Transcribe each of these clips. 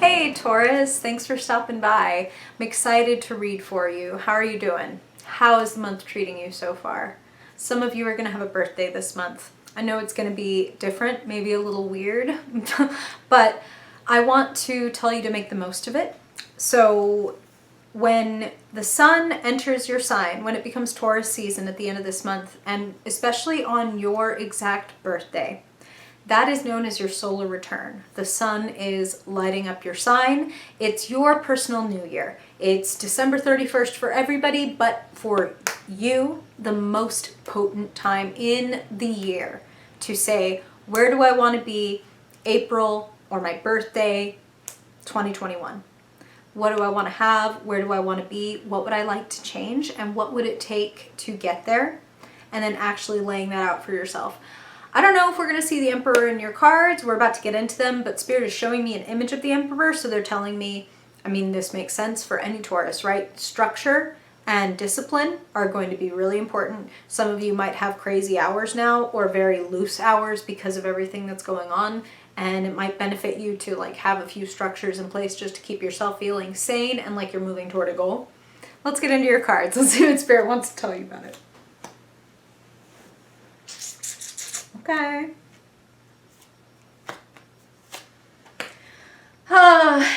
Hey Taurus, thanks for stopping by. I'm excited to read for you. How are you doing? How is the month treating you so far? Some of you are going to have a birthday this month. I know it's going to be different, maybe a little weird, but I want to tell you to make the most of it. So when the sun enters your sign, when it becomes Taurus season at the end of this month, and especially on your exact birthday, that is known as your solar return. The sun is lighting up your sign. It's your personal new year. It's December 31st for everybody, but for you, the most potent time in the year to say, where do I want to be April or my birthday 2021? What do I want to have? Where do I want to be? What would I like to change? And what would it take to get there? And then actually laying that out for yourself. I don't know if we're going to see the Emperor in your cards. We're about to get into them, but Spirit is showing me an image of the Emperor, so they're telling me, I mean, this makes sense for any Taurus, right? Structure and discipline are going to be really important. Some of you might have crazy hours now or very loose hours because of everything that's going on, and it might benefit you to like have a few structures in place just to keep yourself feeling sane and like you're moving toward a goal. Let's get into your cards. Let's see what Spirit wants to tell you about it. Okay.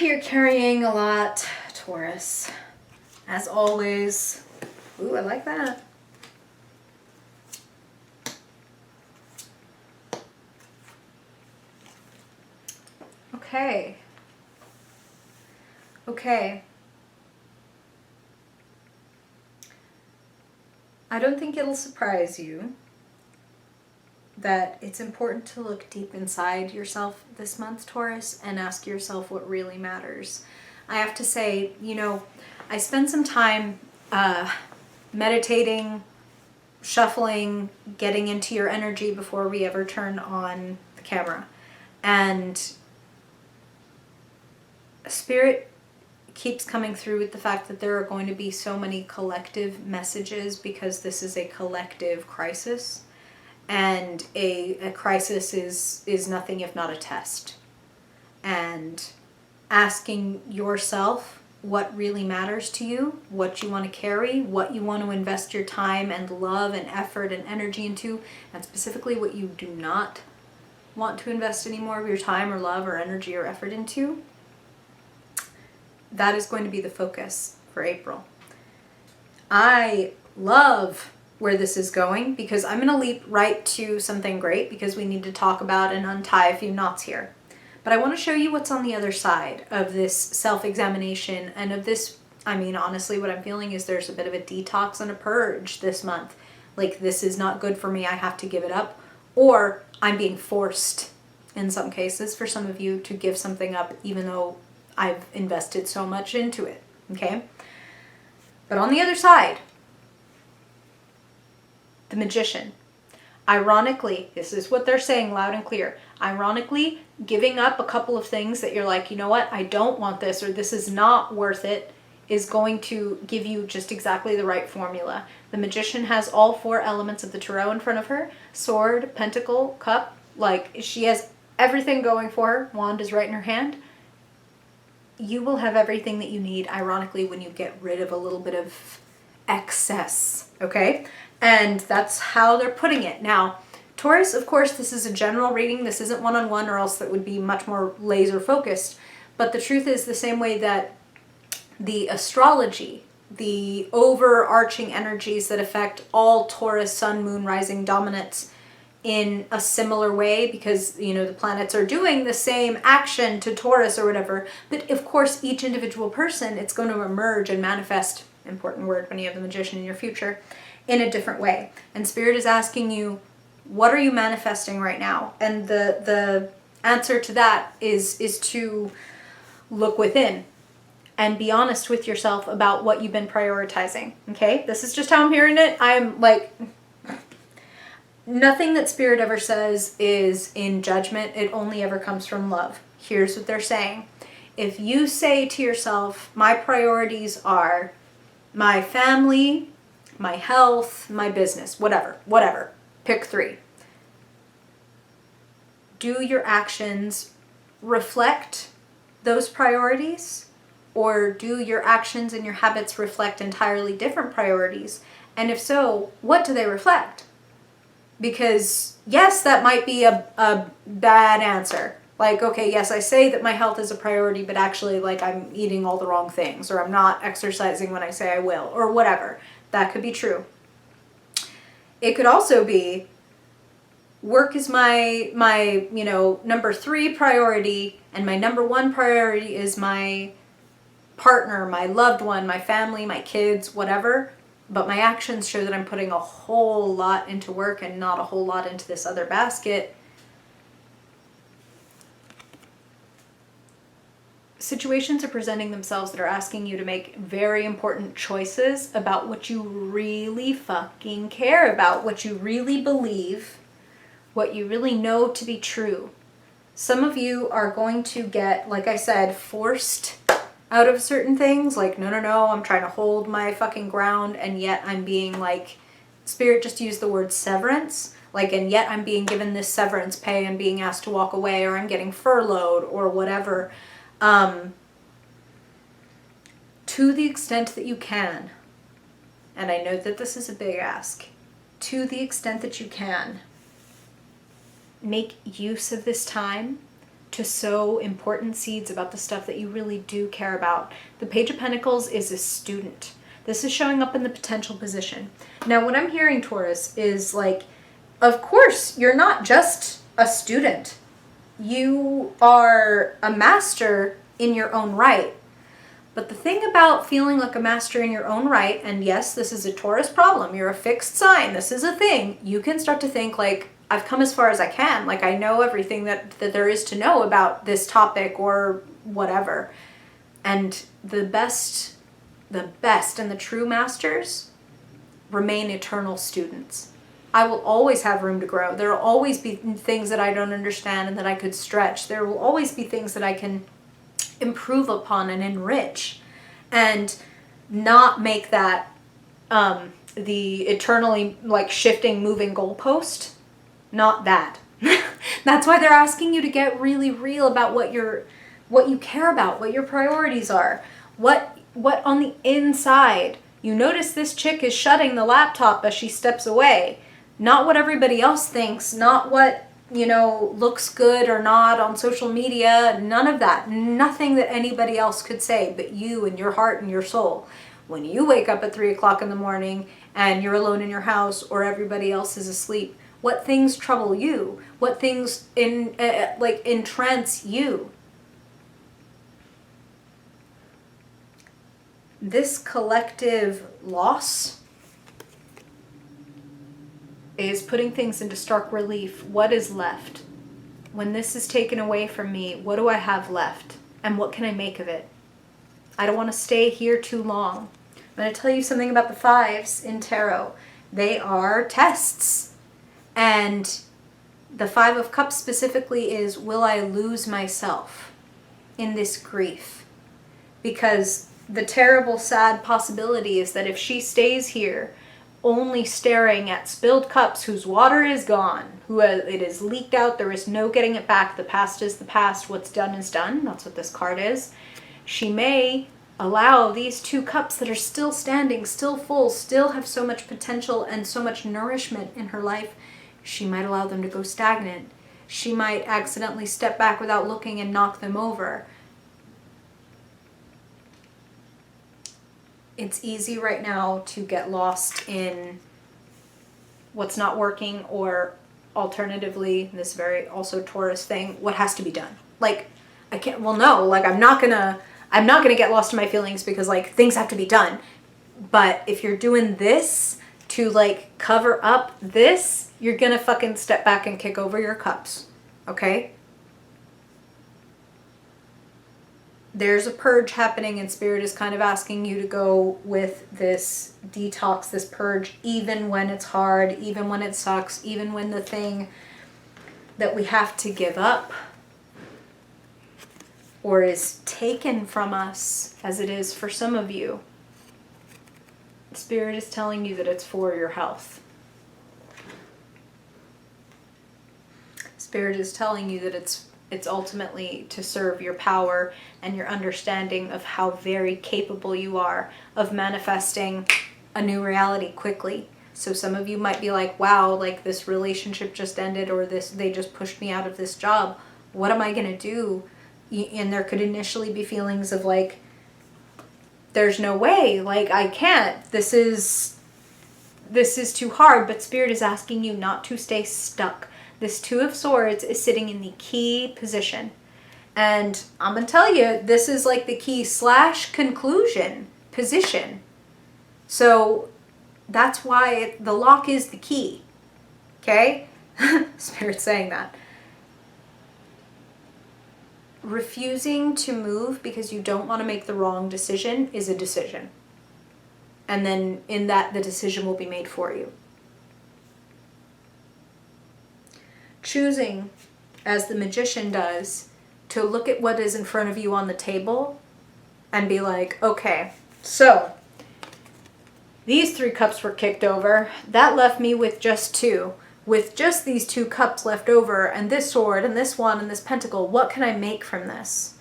You're carrying a lot, Taurus. As always. Ooh, I like that. Okay. Okay. I don't think it'll surprise you that it's important to look deep inside yourself this month, Taurus, and ask yourself what really matters. I have to say, you know, I spend some time meditating, shuffling, getting into your energy before we ever turn on the camera. And Spirit keeps coming through with the fact that there are going to be so many collective messages because this is a collective crisis. And a crisis is nothing if not a test. And asking yourself what really matters to you, what you want to carry, what you want to invest your time and love and effort and energy into, and specifically what you do not want to invest any more of your time or love or energy or effort into, that is going to be the focus for April. I love where this is going because I'm going to leap right to something great because we need to talk about and untie a few knots here. But I want to show you what's on the other side of this self-examination and of this. I mean, honestly, what I'm feeling is there's a bit of a detox and a purge this month. Like, this is not good for me. I have to give it up. Or I'm being forced, in some cases, for some of you to give something up, even though I've invested so much into it. Okay? But on the other side, the Magician. Ironically, this is what they're saying loud and clear. Ironically, giving up a couple of things that you're like, you know what, I don't want this or this is not worth it, is going to give you just exactly the right formula. The Magician has all four elements of the tarot in front of her. Sword, pentacle, cup. Like, she has everything going for her. Wand is right in her hand. You will have everything that you need, ironically, when you get rid of a little bit of excess. Okay? And that's how they're putting it. Now, Taurus, of course, this is a general reading. This isn't one-on-one, or else that would be much more laser focused. But the truth is, the same way that the astrology, the overarching energies that affect all Taurus, sun, moon, rising dominants in a similar way, because, you know, the planets are doing the same action to Taurus or whatever. But of course, each individual person, it's going to emerge and manifest, important word when you have the Magician in your future, in a different way. And Spirit is asking you, what are you manifesting right now? And the answer to that is to look within and be honest with yourself about what you've been prioritizing. Okay? This is just how I'm hearing it. I'm like, nothing that Spirit ever says is in judgment. It only ever comes from love. Here's what they're saying. If you say to yourself, my priorities are my family, my health, my business, whatever. Pick three. Do your actions reflect those priorities? Or do your actions and your habits reflect entirely different priorities? And if so, what do they reflect? Because yes, that might be a bad answer. Like, okay, yes, I say that my health is a priority, but actually, like, I'm eating all the wrong things, or I'm not exercising when I say I will, or whatever. That could be true. It could also be, work is my number 3 priority, and my number 1 priority is my partner, my loved one, my family, my kids, whatever. But my actions show that I'm putting a whole lot into work and not a whole lot into this other basket. Situations are presenting themselves that are asking you to make very important choices about what you really fucking care about, what you really believe, what you really know to be true. Some of you are going to get, like I said, forced out of certain things. Like, no, I'm trying to hold my fucking ground, and yet I'm being like, Spirit just used the word severance. Like, and yet I'm being given this severance pay and being asked to walk away, or I'm getting furloughed or whatever. To the extent that you can, and I know that this is a big ask, to the extent that you can, make use of this time to sow important seeds about the stuff that you really do care about. The Page of Pentacles is a student. This is showing up in the potential position. Now, what I'm hearing, Taurus, is like, of course, you're not just a student. You are a master in your own right. But the thing about feeling like a master in your own right, and yes, this is a Taurus problem, you're a fixed sign, this is a thing, you can start to think like, I've come as far as I can, like I know everything that there is to know about this topic or whatever. And the best and the true masters remain eternal students. I will always have room to grow. There will always be things that I don't understand and that I could stretch. There will always be things that I can improve upon and enrich, and not make that the eternally like shifting, moving goalpost. Not that. That's why they're asking you to get really real about what you care about, what your priorities are, what on the inside. You notice this chick is shutting the laptop as she steps away. Not what everybody else thinks, not what looks good or not on social media, none of that. Nothing that anybody else could say but you and your heart and your soul. When you wake up at 3 o'clock in the morning and you're alone in your house or everybody else is asleep, what things trouble you? What things entrance you? This collective loss is putting things into stark relief. What is left? When this is taken away from me, what do I have left? And what can I make of it? I don't want to stay here too long. I'm going to tell you something about the 5s in tarot. They are tests. And the 5 of Cups specifically is, will I lose myself in this grief? Because the terrible, sad possibility is that if she stays here, only staring at spilled cups whose water is gone, it is leaked out, there is no getting it back, the past is the past, what's done is done, that's what this card is. She may allow these 2 cups that are still standing, still full, still have so much potential and so much nourishment in her life, she might allow them to go stagnant. She might accidentally step back without looking and knock them over. It's easy right now to get lost in what's not working, or alternatively, this very also Taurus thing, what has to be done. Like, I can't, well, no, like I'm not gonna get lost in my feelings because like things have to be done. But if you're doing this to like cover up this, you're gonna fucking step back and kick over your cups. Okay? There's a purge happening, and Spirit is kind of asking you to go with this detox, this purge, even when it's hard, even when it sucks, even when the thing that we have to give up or is taken from us, as it is for some of you, Spirit is telling you that it's for your health. Spirit is telling you that It's ultimately to serve your power and your understanding of how very capable you are of manifesting a new reality quickly. So some of you might be like, wow, like this relationship just ended, or they just pushed me out of this job. What am I going to do? And there could initially be feelings of like, there's no way, like I can't. This is too hard, but Spirit is asking you not to stay stuck. This Two of Swords is sitting in the key position. And I'm going to tell you, this is like the key / conclusion position. So that's why the lock is the key. Okay? Spirit's saying that. Refusing to move because you don't want to make the wrong decision is a decision. And then in that, the decision will be made for you. Choosing, as the Magician does, to look at what is in front of you on the table and be like, okay, so these 3 cups were kicked over. That left me with just 2. With just these 2 cups left over, and this sword, and this one, and this pentacle, what can I make from this?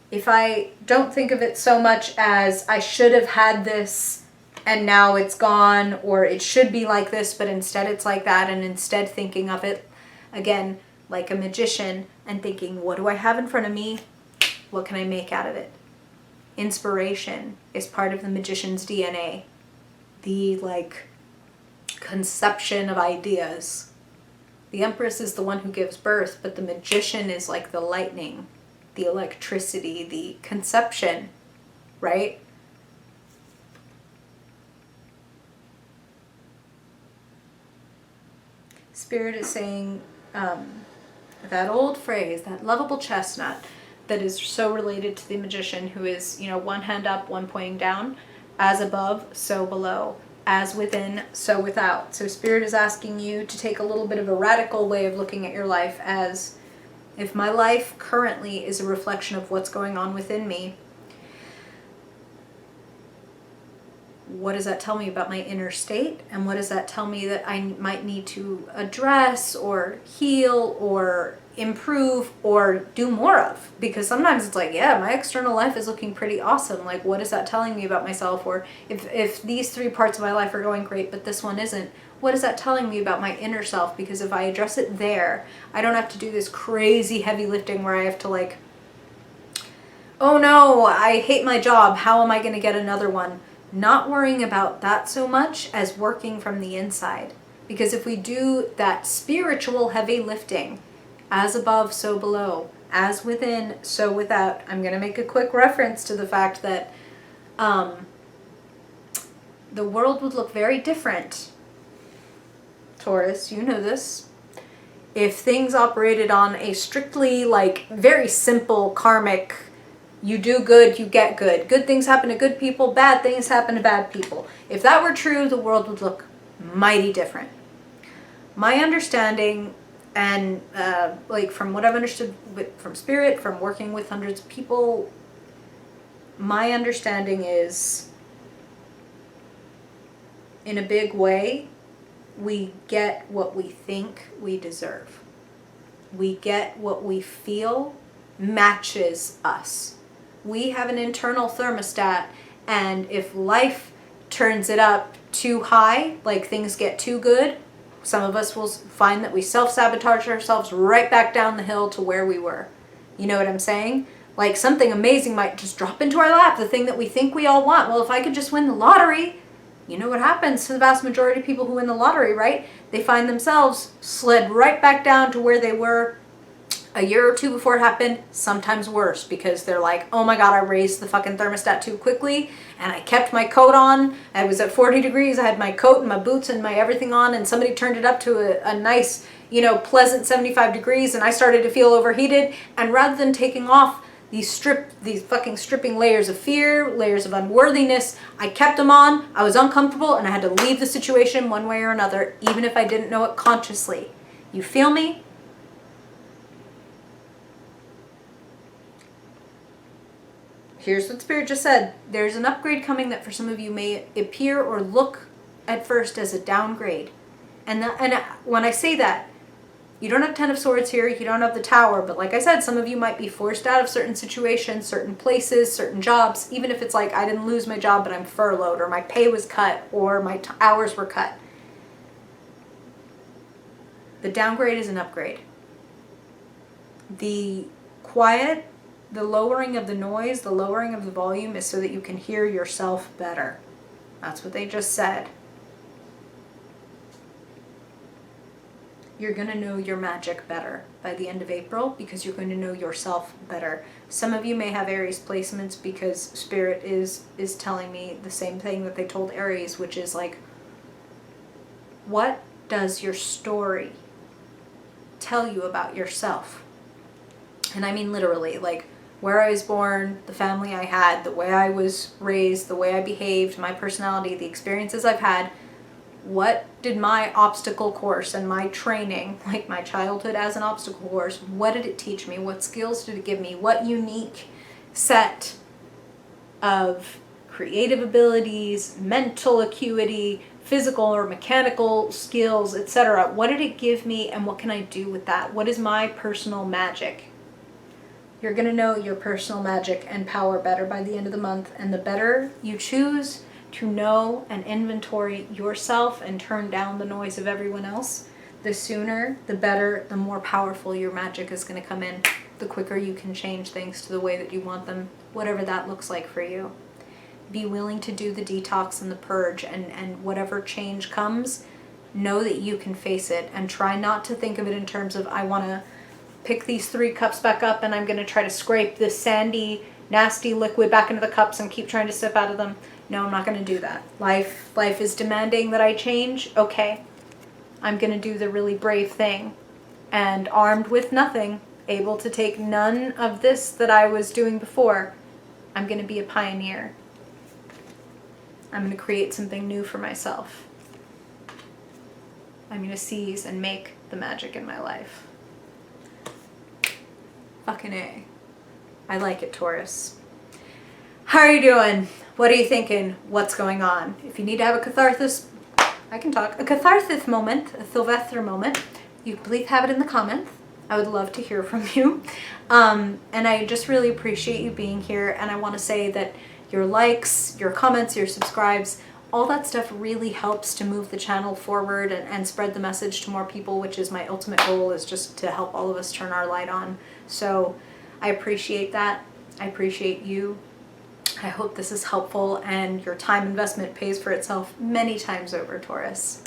If I don't think of it so much as I should have had this and now it's gone, or it should be like this, but instead it's like that, and instead thinking of it, again, like a magician, and thinking, what do I have in front of me? What can I make out of it? Inspiration is part of the magician's DNA. The, like, conception of ideas. The Empress is the one who gives birth, but the magician is like the lightning, the electricity, the conception, right? Spirit is saying that old phrase, that lovable chestnut that is so related to the magician, who is, one hand up, one pointing down, as above, so below. As within, so without. So Spirit is asking you to take a little bit of a radical way of looking at your life as, if my life currently is a reflection of what's going on within me, what does that tell me about my inner state? And what does that tell me that I might need to address or heal or improve or do more of? Because sometimes it's like, yeah, my external life is looking pretty awesome. Like, what is that telling me about myself? Or if these 3 parts of my life are going great, but this one isn't, what is that telling me about my inner self? Because if I address it there, I don't have to do this crazy heavy lifting where I have to like, oh no, I hate my job. How am I going to get another one? Not worrying about that so much as working from the inside. Because if we do that spiritual heavy lifting, as above, so below, as within, so without. I'm going to make a quick reference to the fact that the world would look very different. Taurus, you know this. If things operated on a strictly, like, very simple karmic, you do good, you get good. Good things happen to good people, bad things happen to bad people. If that were true, the world would look mighty different. My understanding, and like from what I've understood from Spirit, from working with hundreds of people, my understanding is, in a big way, we get what we think we deserve. We get what we feel matches us. We have an internal thermostat, and if life turns it up too high, like things get too good, some of us will find that we self-sabotage ourselves right back down the hill to where we were. You know what I'm saying? Like something amazing might just drop into our lap, the thing that we think we all want. Well, if I could just win the lottery, you know what happens to the vast majority of people who win the lottery, right? They find themselves slid right back down to where they were a year or 2 before it happened, sometimes worse, because they're like, oh my god, I raised the fucking thermostat too quickly, and I kept my coat on. I was at 40 degrees, I had my coat and my boots and my everything on, and somebody turned it up to a nice, pleasant 75 degrees, and I started to feel overheated, and rather than taking off these fucking stripping layers of fear, layers of unworthiness, I kept them on, I was uncomfortable, and I had to leave the situation one way or another, even if I didn't know it consciously. You feel me? Here's what Spirit just said. There's an upgrade coming that for some of you may appear or look at first as a downgrade. And when I say that, You don't have Ten of Swords here, you don't have the Tower, but like I said, some of you might be forced out of certain situations, certain places, certain jobs, even if it's like, I didn't lose my job, but I'm furloughed, or my pay was cut, or my hours were cut. The downgrade is an upgrade. The quiet, the lowering of the noise, the lowering of the volume is so that you can hear yourself better. That's what they just said. You're going to know your magic better by the end of April because you're going to know yourself better. Some of you may have Aries placements because Spirit is telling me the same thing that they told Aries, which is like, what does your story tell you about yourself? And I mean literally, like where I was born, the family I had, the way I was raised, the way I behaved, my personality, the experiences I've had. What did my obstacle course and my training, like my childhood as an obstacle course, what did it teach me? What skills did it give me? What unique set of creative abilities, mental acuity, physical or mechanical skills, etc. What did it give me and what can I do with that? What is my personal magic? You're going to know your personal magic and power better by the end of the month, and the better you choose to know and inventory yourself and turn down the noise of everyone else, the sooner, the better, the more powerful your magic is going to come in, the quicker you can change things to the way that you want them, whatever that looks like for you. Be willing to do the detox and the purge, and whatever change comes, know that you can face it, and try not to think of it in terms of, I want to pick these 3 cups back up and I'm going to try to scrape this sandy, nasty liquid back into the cups and keep trying to sip out of them. No, I'm not going to do that. Life is demanding that I change. Okay, I'm going to do the really brave thing. And armed with nothing, able to take none of this that I was doing before, I'm going to be a pioneer. I'm going to create something new for myself. I'm going to seize and make the magic in my life. Fucking A. I like it, Taurus. How are you doing? What are you thinking? What's going on? If you need to have a catharsis, I can talk. A catharsis moment, a Sylvester moment, you please have it in the comments. I would love to hear from you. And I just really appreciate you being here. And I want to say that your likes, your comments, your subscribes, all that stuff really helps to move the channel forward and spread the message to more people, which is my ultimate goal, is just to help all of us turn our light on. So I appreciate that. I appreciate you. I hope this is helpful and your time investment pays for itself many times over, Taurus.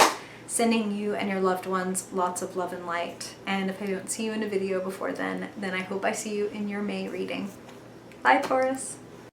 Sending you and your loved ones lots of love and light. And if I don't see you in a video before then I hope I see you in your May reading. Bye, Taurus.